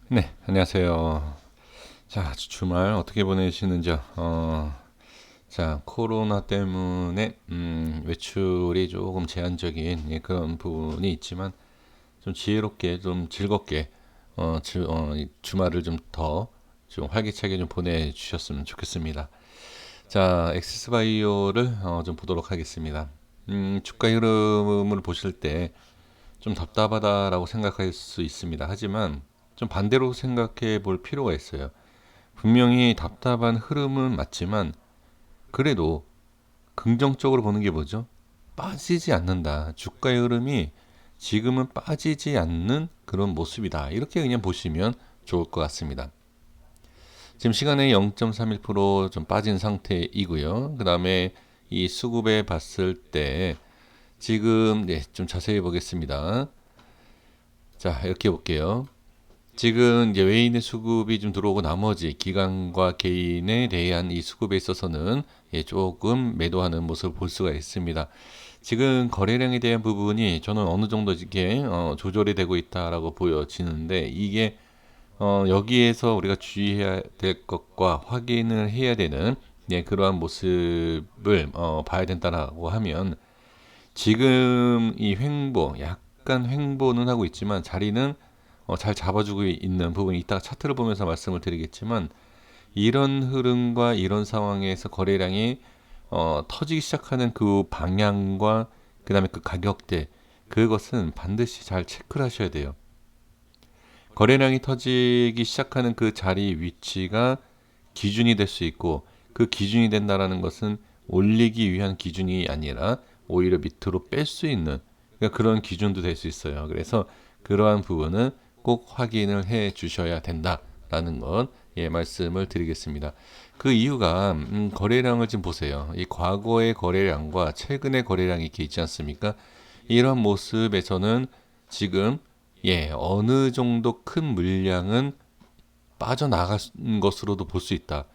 네, 안녕하세요. 자, 주말 어떻게 보내시는지요? 자, 코로나 때문에 외출이 조금 제한적인 그런 부분이 있지만 좀 지혜롭게 좀 즐겁게 이 주말을 좀 활기차게 좀 보내주셨으면 좋겠습니다. 자, 엑시스바이오를 좀 보도록 하겠습니다. 주가 흐름을 보실 때 좀 답답하다라고 생각할 수 있습니다. 하지만 좀 반대로 생각해 볼 필요가 있어요. 분명히 답답한 흐름은 맞지만 그래도 긍정적으로 보는 게 뭐죠? 빠지지 않는다. 주가의 흐름이 지금은 빠지지 않는 그런 모습이다. 이렇게 그냥 보시면 좋을 것 같습니다. 지금 시간에 0.31%좀 빠진 상태이고요. 그 다음에 이 수급에 봤을 때 지금 좀 자세히 보겠습니다. 자, 이렇게 볼게요. 지금 이제 외인의 수급이 좀 들어오고 나머지 기관과 개인에 대한 이 수급에 있어서는 조금 매도하는 모습을 볼 수가 있습니다. 지금 거래량에 대한 부분이 저는 어느 정도 이렇게 조절이 되고 있다라고 보여지는데 이게 여기에서 우리가 주의해야 될 것과 확인을 해야 되는 그러한 모습을 봐야 된다라고 하면 지금 이 횡보 약간 횡보는 하고 있지만 자리는 잘 잡아주고 있는 부분이 이따가 차트를 보면서 말씀을 드리겠지만 이런 흐름과 이런 상황에서 거래량이 터지기 시작하는 그 방향과 그 다음에 그 가격대 그것은 반드시 잘 체크를 하셔야 돼요. 거래량이 터지기 시작하는 그 자리 위치가 기준이 될 수 있고 그 기준이 된다라는 것은 올리기 위한 기준이 아니라 오히려 밑으로 뺄 수 있는 그러니까 그런 기준도 될 수 있어요. 그래서 그러한 부분은 꼭 확인을 해 주셔야 된다라는 것 말씀을 드리겠습니다. 그 이유가 거래량을 좀 보세요. 이 과거의 거래량과 최근의 거래량이 이렇게 있지 않습니까? 이런 모습에서는 지금 어느 정도 큰 물량은 빠져나간 것으로도 볼 수 있다.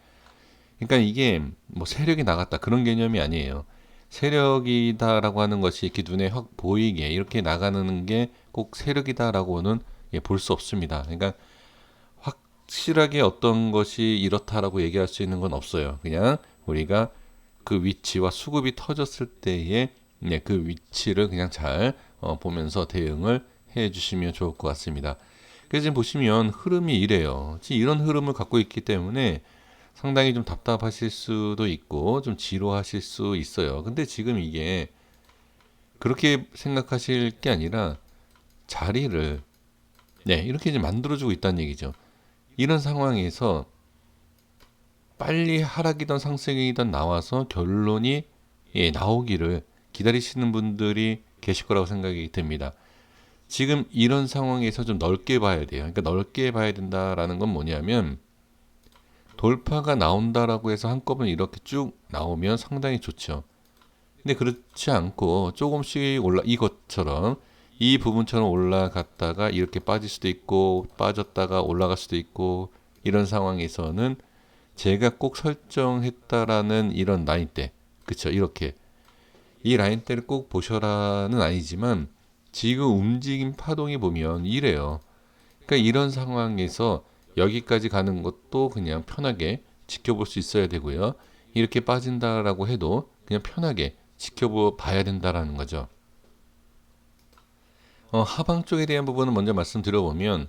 그러니까 이게 뭐 세력이 나갔다 그런 개념이 아니에요. 세력이다라고 하는 것이 이렇게 눈에 확 보이게 이렇게 나가는 게 꼭 세력이다라고는 볼 수 없습니다. 그러니까 확실하게 어떤 것이 이렇다라고 얘기할 수 있는 건 없어요. 그냥 우리가 그 위치와 수급이 터졌을 때의 그 위치를 그냥 잘 보면서 대응을 해 주시면 좋을 것 같습니다. 그래서 지금 보시면 흐름이 이래요. 지금 이런 흐름을 갖고 있기 때문에 상당히 좀 답답하실 수도 있고 좀 지루하실 수 있어요. 근데 지금 이게 그렇게 생각하실 게 아니라 자리를 이렇게 이제 만들어주고 있다는 얘기죠. 이런 상황에서 빨리 하락이든 상승이든 나와서 결론이 나오기를 기다리시는 분들이 계실 거라고 생각이 듭니다. 지금 이런 상황에서 좀 넓게 봐야 돼요. 그러니까 넓게 봐야 된다라는 건 뭐냐면 돌파가 나온다라고 해서 한꺼번에 이렇게 쭉 나오면 상당히 좋죠. 근데 그렇지 않고 조금씩 이것처럼 이 부분처럼 올라갔다가 이렇게 빠질 수도 있고 빠졌다가 올라갈 수도 있고 이런 상황에서는 제가 꼭 설정했다라는 이런 라인대 그쵸 이렇게 이 라인대를 꼭 보셔라는 아니지만 지금 움직임 파동이 보면 이래요. 그러니까 이런 상황에서 여기까지 가는 것도 그냥 편하게 지켜볼 수 있어야 되고요. 이렇게 빠진다라고 해도 그냥 편하게 지켜봐야 된다라는 거죠. 하방 쪽에 대한 부분은 먼저 말씀드려보면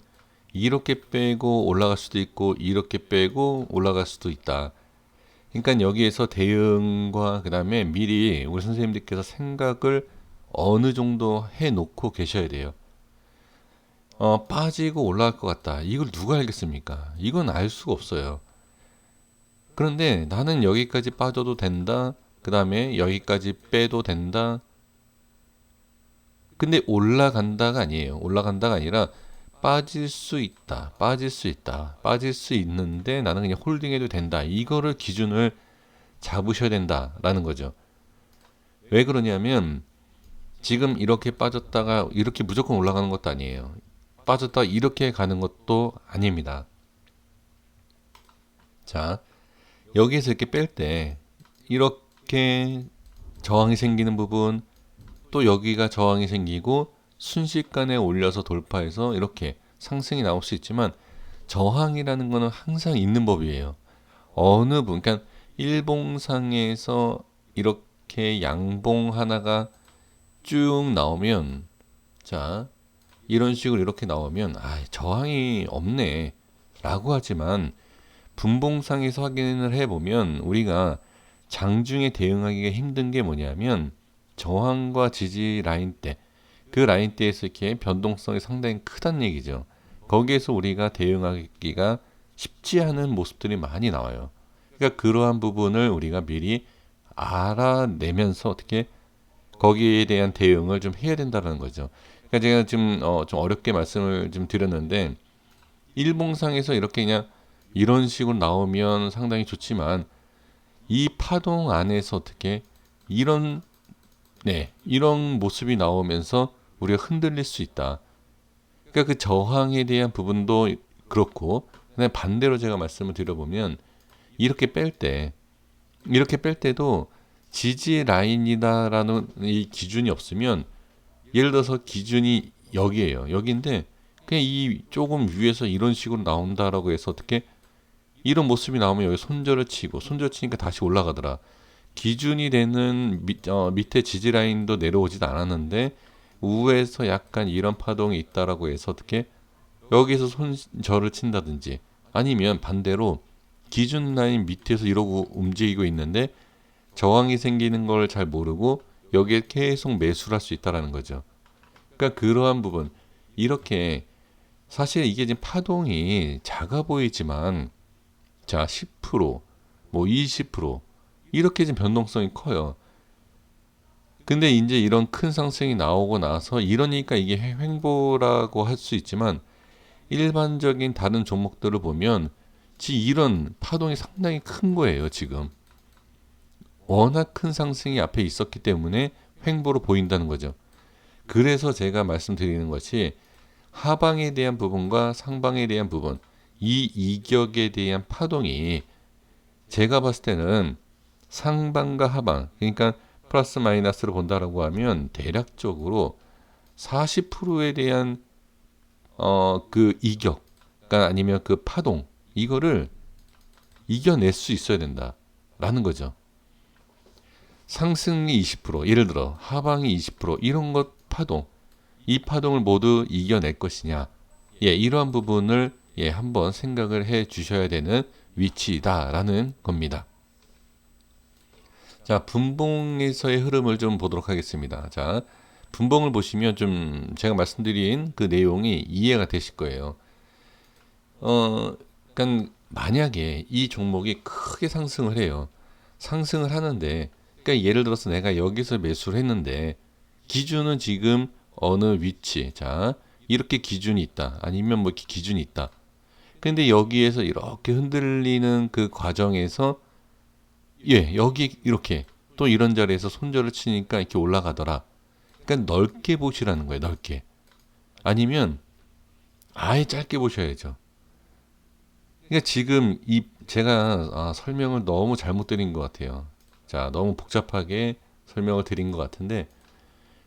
이렇게 빼고 올라갈 수도 있고 이렇게 빼고 올라갈 수도 있다. 그러니까 여기에서 대응과 그 다음에 미리 우리 선생님들께서 생각을 어느 정도 해놓고 계셔야 돼요. 빠지고 올라갈 것 같다. 이걸 누가 알겠습니까? 이건 알 수가 없어요. 그런데 나는 여기까지 빠져도 된다. 그 다음에 여기까지 빼도 된다. 근데 올라간다가 아니에요. 올라간다가 아니라 빠질 수 있다. 빠질 수 있다. 빠질 수 있는데 나는 그냥 홀딩해도 된다. 이거를 기준을 잡으셔야 된다라는 거죠. 왜 그러냐면 지금 이렇게 빠졌다가 이렇게 무조건 올라가는 것도 아니에요. 빠졌다가 이렇게 가는 것도 아닙니다. 자, 여기에서 이렇게 뺄 때 이렇게 저항이 생기는 부분 또 여기가 저항이 생기고 순식간에 올려서 돌파해서 이렇게 상승이 나올 수 있지만 저항이라는 거는 항상 있는 법이에요. 어느 분, 그러니까 일봉상에서 이렇게 양봉 하나가 쭉 나오면, 자, 이런 식으로 이렇게 나오면, 저항이 없네. 라고 하지만, 분봉상에서 확인을 해보면, 우리가 장중에 대응하기가 힘든 게 뭐냐면, 저항과 지지 라인대, 그 라인대에서 이렇게 변동성이 상당히 크다는 얘기죠. 거기에서 우리가 대응하기가 쉽지 않은 모습들이 많이 나와요. 그러니까 그러한 부분을 우리가 미리 알아내면서 어떻게 거기에 대한 대응을 좀 해야 된다는 거죠. 그러니까 제가 지금 좀 어렵게 말씀을 좀 드렸는데 일봉상에서 이렇게 그냥 이런 식으로 나오면 상당히 좋지만 이 파동 안에서 어떻게 이런 이런 모습이 나오면서 우리가 흔들릴 수 있다. 그러니까 그 저항에 대한 부분도 그렇고 그다음에 반대로 제가 말씀을 드려보면 이렇게 뺄 때도 지지 라인이다라는 이 기준이 없으면 예를 들어서 기준이 여기에요. 여기인데 그냥 이 조금 위에서 이런 식으로 나온다라고 해서 어떻게 이런 모습이 나오면 여기 손절을 치고 손절 치니까 다시 올라가더라. 기준이 되는 밑에 지지 라인도 내려오지도 않았는데 우에서 약간 이런 파동이 있다라고 해서 어떻게 여기서 손절을 친다든지 아니면 반대로 기준 라인 밑에서 이러고 움직이고 있는데 저항이 생기는 걸 잘 모르고 여기에 계속 매수를 할 수 있다라는 거죠. 그러니까 그러한 부분 이렇게 사실 이게 지금 파동이 작아 보이지만 자 10%뭐 20% 이렇게 지금 변동성이 커요. 근데 이제 이런 큰 상승이 나오고 나서 이러니까 이게 횡보라고 할 수 있지만 일반적인 다른 종목들을 보면 이런 파동이 상당히 큰 거예요, 지금. 워낙 큰 상승이 앞에 있었기 때문에 횡보로 보인다는 거죠. 그래서 제가 말씀드리는 것이 하방에 대한 부분과 상방에 대한 부분, 이 이격에 대한 파동이 제가 봤을 때는 상방과 하방, 그러니까 플러스 마이너스를 본다라고 하면 대략적으로 40%에 대한 그 이격, 그러니까 아니면 그 파동, 이거를 이겨낼 수 있어야 된다라는 거죠. 상승이 20%, 예를 들어 하방이 20% 이런 것 파동, 이 파동을 모두 이겨낼 것이냐, 이러한 부분을 한번 생각을 해 주셔야 되는 위치다라는 겁니다. 자, 분봉에서의 흐름을 좀 보도록 하겠습니다. 자, 분봉을 보시면 좀 제가 말씀드린 그 내용이 이해가 되실 거예요. 그러니까 만약에 이 종목이 크게 상승을 해요. 상승을 하는데, 그러니까 예를 들어서 내가 여기서 매수를 했는데 기준은 지금 어느 위치, 자, 이렇게 기준이 있다. 아니면 뭐 이렇게 기준이 있다. 근데 여기에서 이렇게 흔들리는 그 과정에서 여기 이렇게 또 이런 자리에서 손절을 치니까 이렇게 올라가더라. 그러니까 넓게 보시라는 거예요. 넓게. 아니면 아예 짧게 보셔야죠. 그러니까 지금 이 제가 설명을 너무 잘못 드린 것 같아요. 자, 너무 복잡하게 설명을 드린 것 같은데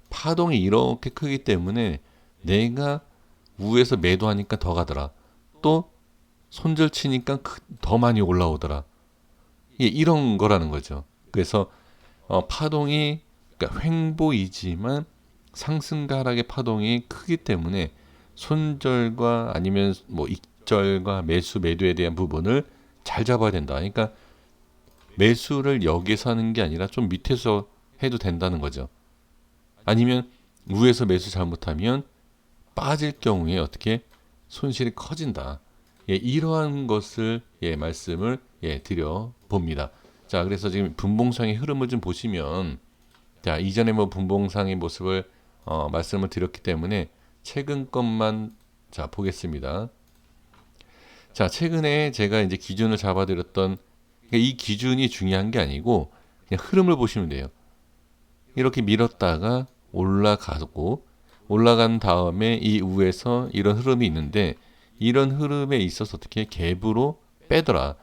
파동이 이렇게 크기 때문에 내가 우에서 매도하니까 더 가더라. 또 손절 치니까 더 많이 올라오더라. 이런 거라는 거죠. 그래서 파동이 그러니까 횡보이지만 상승과 하락의 파동이 크기 때문에 손절과 아니면 뭐 익절과 매수 매도에 대한 부분을 잘 잡아야 된다. 그러니까 매수를 여기서 하는 게 아니라 좀 밑에서 해도 된다는 거죠. 아니면 위에서 매수 잘못하면 빠질 경우에 어떻게 손실이 커진다. 이러한 것을 말씀을 드려 봅니다. 자, 그래서 지금 분봉상의 흐름을 좀 보시면 자, 이전에 뭐 분봉상의 모습을 말씀을 드렸기 때문에 최근 것만 자, 보겠습니다. 자, 최근에 제가 이제 기준을 잡아드렸던 그러니까 이 기준이 중요한 게 아니고 그냥 흐름을 보시면 돼요. 이렇게 밀었다가 올라가고 올라간 다음에 이 위에서 이런 흐름이 있는데 이런 흐름에 있어서 어떻게 갭으로 빼더라.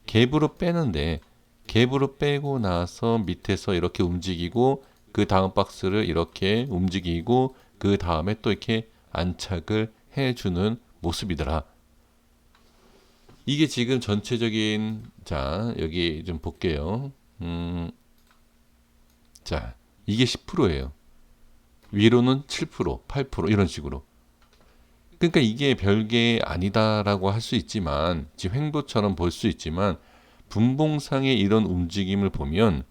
갭으로 빼는데 갭으로 빼고 나서 밑에서 이렇게 움직이고 그 다음 박스를 이렇게 움직이고 그 다음에 또 이렇게 안착을 해주는 모습이더라. 이게 지금 전체적인, 자, 여기 좀 볼게요. 자, 이게 10%예요. 위로는 7%, 8% 이런 식으로. 그러니까 이게 별게 아니다라고 할 수 있지만, 지금 횡보처럼 볼 수 있지만, 분봉상의 이런 움직임을 보면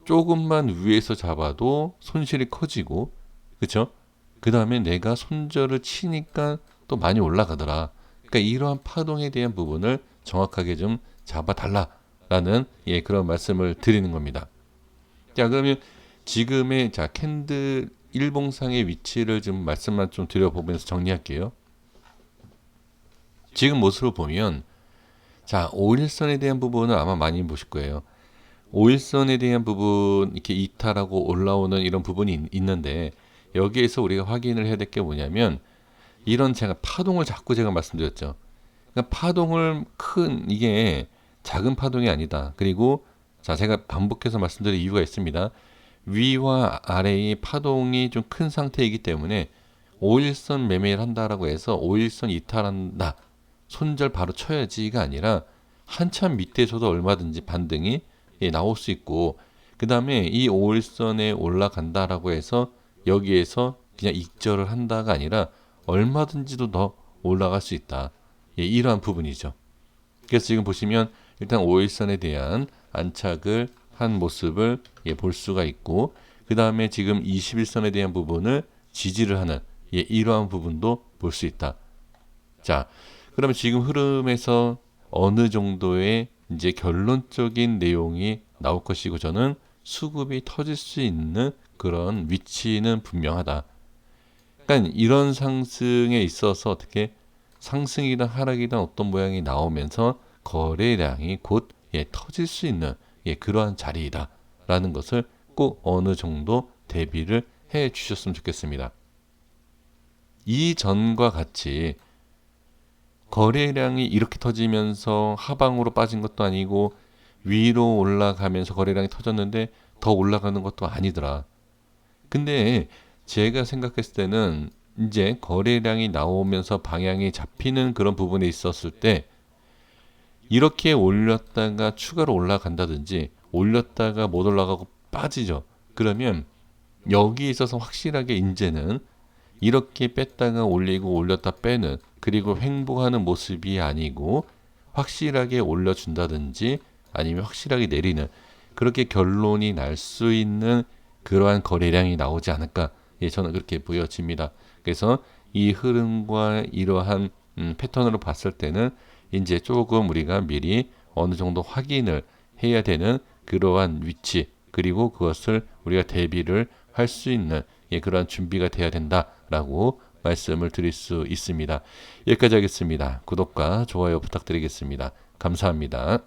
조금만 위에서 잡아도 손실이 커지고, 그쵸? 그 다음에 내가 손절을 치니까 또 많이 올라가더라. 그러니까 이러한 파동에 대한 부분을 정확하게 좀 잡아달라라는 예, 그런 말씀을 드리는 겁니다. 자, 그러면 지금의 자 캔들 일봉상의 위치를 좀 말씀만 좀 드려보면서 정리할게요. 지금 모습을 보면 자 5일선에 대한 부분은 아마 많이 보실 거예요. 5일선에 대한 부분 이렇게 이탈하고 올라오는 이런 부분이 있는데 여기에서 우리가 확인을 해야 될 게 뭐냐면 이런 제가 파동을 자꾸 제가 말씀드렸죠. 그러니까 파동을 큰 이게 작은 파동이 아니다. 그리고 자 제가 반복해서 말씀드릴 이유가 있습니다. 위와 아래의 파동이 좀 큰 상태이기 때문에 5일선 매매를 한다라고 해서 5일선 이탈한다. 손절 바로 쳐야지가 아니라 한참 밑에서도 얼마든지 반등이 예, 나올 수 있고 그 다음에 이 5일선에 올라간다라고 해서 여기에서 그냥 익절을 한다가 아니라 얼마든지도 더 올라갈 수 있다. 예, 이러한 부분이죠. 그래서 지금 보시면 일단 5일선에 대한 안착을 한 모습을 예, 볼 수가 있고 그 다음에 지금 21선에 대한 부분을 지지를 하는 예, 이러한 부분도 볼 수 있다. 자, 그러면 지금 흐름에서 어느 정도의 이제 결론적인 내용이 나올 것이고 저는 수급이 터질 수 있는 그런 위치는 분명하다. 그러니까 이런 상승에 있어서 어떻게 상승이든 하락이든 어떤 모양이 나오면서 거래량이 곧 예, 터질 수 있는 예, 그러한 자리이다라는 것을 꼭 어느 정도 대비를 해 주셨으면 좋겠습니다. 이전과 같이 거래량이 이렇게 터지면서 하방으로 빠진 것도 아니고 위로 올라가면서 거래량이 터졌는데 더 올라가는 것도 아니더라. 근데 제가 생각했을 때는 이제 거래량이 나오면서 방향이 잡히는 그런 부분에 있었을 때 이렇게 올렸다가 추가로 올라간다든지 올렸다가 못 올라가고 빠지죠. 그러면 여기 있어서 확실하게 이제는 이렇게 뺐다가 올리고 올렸다 빼는 그리고 횡보하는 모습이 아니고 확실하게 올려준다든지 아니면 확실하게 내리는 그렇게 결론이 날 수 있는 그러한 거래량이 나오지 않을까 예, 저는 그렇게 보여집니다. 그래서 이 흐름과 이러한 패턴으로 봤을 때는 이제 조금 우리가 미리 어느 정도 확인을 해야 되는 그러한 위치 그리고 그것을 우리가 대비를 할 수 있는 예, 그러한 준비가 돼야 된다라고 말씀을 드릴 수 있습니다. 여기까지 하겠습니다. 구독과 좋아요 부탁드리겠습니다. 감사합니다.